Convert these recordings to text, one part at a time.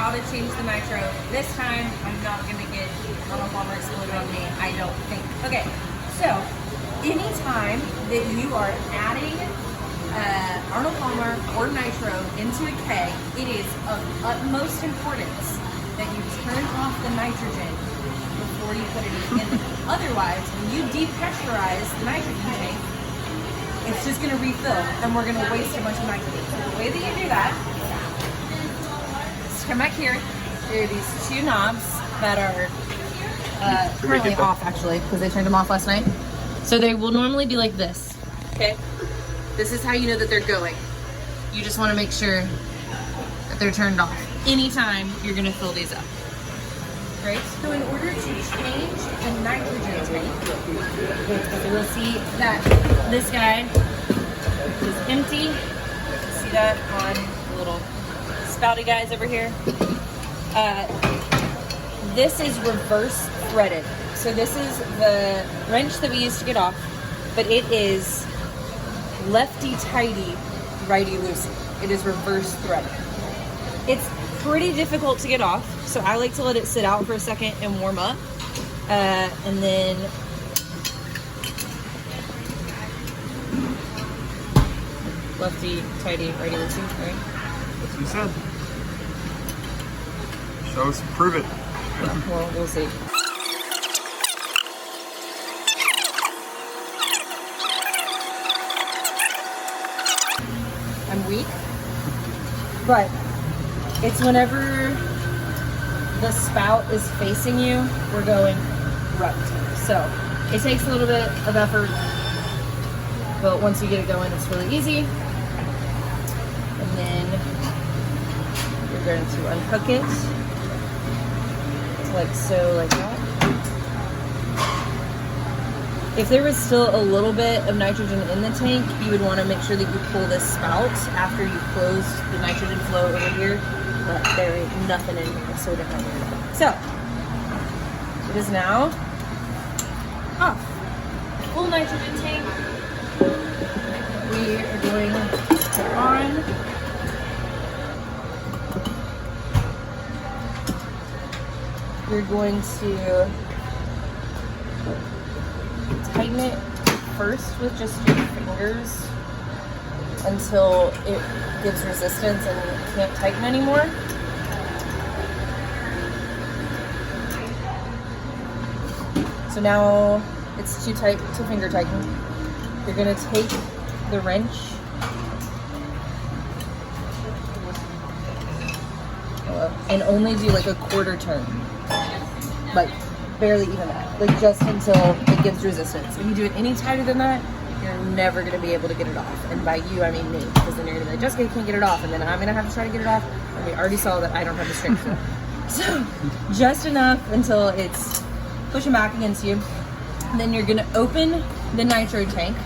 how to change the nitro. This time, I'm not gonna get Arnold Palmer exploded on me, I don't think. Okay, so anytime that you are adding Arnold Palmer or nitro into a keg, it is of utmost importance that you turn off the nitrogen before you put anything in there. Otherwise, when you depressurize the nitrogen tank, it's just gonna refill and we're gonna waste a bunch of nitrogen. So the way that you do that, come back here. There are these two knobs that are currently off actually because they turned them off last night. So they will normally be like this, okay? This is how you know that they're going. You just wanna make sure that they're turned off. Anytime you're gonna fill these up, right? So in order to change the nitrogen tank, so we'll see that this guy is empty. See that on the little spouty guys over here. This is reverse threaded. So this is the wrench that we used to get off, but it is lefty tighty, righty loosey. It is reverse threaded. It's pretty difficult to get off, so I like to let it sit out for a second and warm up, and then lefty tighty, righty loosey, right? That's what you said. Show us, prove it. Yeah, well, we'll see. I'm weak, but it's whenever the spout is facing you, we're going right. So it takes a little bit of effort, but once you get it going, it's really easy. And then you're going to unhook it. Like so, like that. If there was still a little bit of nitrogen in the tank, you would want to make sure that you pull this spout after you close the nitrogen flow over here, but there ain't nothing in here, so we don't have it. So, it is now off. Full nitrogen tank. We are going to put on. You're going to tighten it first with just your fingers until it gives resistance and you can't tighten anymore. So now it's too tight to finger tighten. You're going to take the wrench and only do like a quarter turn. Like barely even that, like just until it gives resistance. If you do it any tighter than that, you're never gonna be able to get it off. And by you, I mean me, because then you're gonna be like, Jessica, you can't get it off, and then I'm gonna have to try to get it off, and we already saw that I don't have the strength for it. So just enough until it's pushing back against you. And then you're gonna open the nitro tank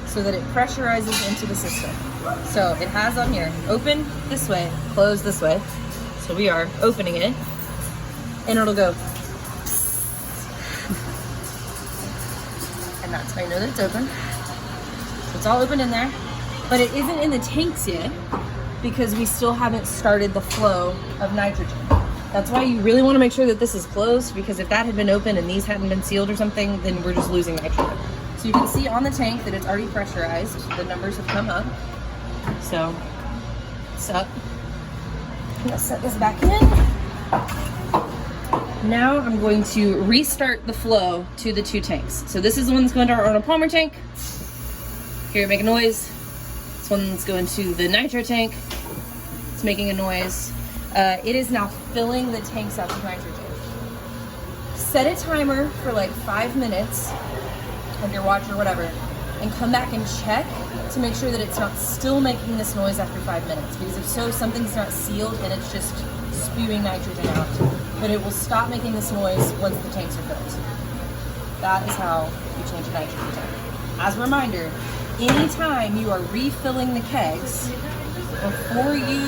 so that it pressurizes into the system. So it has on here, open this way, close this way. So we are opening it, and it'll go. And that's how I know that it's open. So it's all open in there, but it isn't in the tanks yet because we still haven't started the flow of nitrogen. That's why you really want to make sure that this is closed, because if that had been open and these hadn't been sealed or something, then we're just losing nitrogen. So you can see on the tank that it's already pressurized. The numbers have come up. So it's up. I'm gonna set this back in. Now I'm going to restart the flow to the two tanks. So this is the one that's going to our Arnold Palmer tank. Hear it make a noise. This one's going to the nitro tank. It's making a noise. It is now filling the tanks up with nitrogen. Set a timer for like 5 minutes on your watch or whatever, and come back and check to make sure that it's not still making this noise after 5 minutes. Because if so, something's not sealed and it's just spewing nitrogen out. But it will stop making this noise once the tanks are filled. That is how you change a nitrogen tank. As a reminder, anytime you are refilling the kegs, before you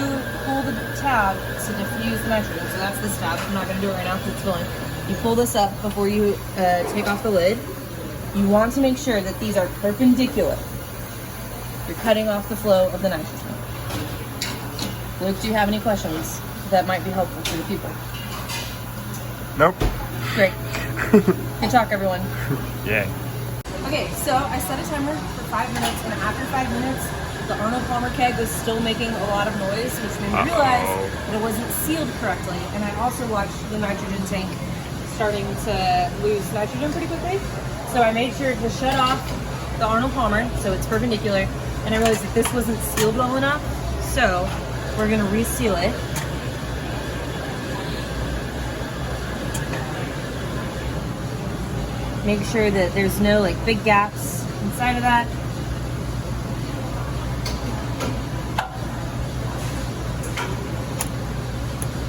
pull the tab to diffuse the nitrogen, so that's this tab, I'm not going to do it right now because it's filling. You pull this up before you take off the lid. You want to make sure that these are perpendicular. You're cutting off the flow of the nitrogen. Luke, do you have any questions? that might be helpful for the people. Nope. Great. Good talk, everyone. Yeah. Okay, so I set a timer for 5 minutes, and after 5 minutes, the Arnold Palmer keg was still making a lot of noise, which made me realize that it wasn't sealed correctly. And I also watched the nitrogen tank starting to lose nitrogen pretty quickly. So I made sure to shut off the Arnold Palmer so it's perpendicular, and I realized that this wasn't sealed well enough. So we're gonna reseal it. Make sure that there's no like big gaps inside of that.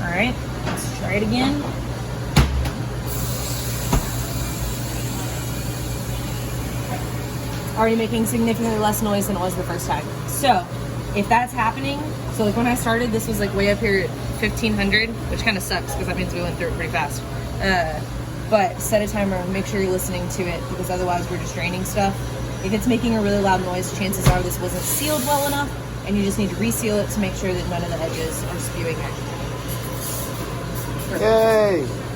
All right, let's try it again. Already making significantly less noise than it was the first time. So if that's happening, so like when I started, this was like way up here at 1500, which kind of sucks because that means we went through it pretty fast. But set a timer and make sure you're listening to it, because otherwise we're just draining stuff. If it's making a really loud noise, chances are this wasn't sealed well enough, and you just need to reseal it to make sure that none of the edges are spewing nitrogen. Yay!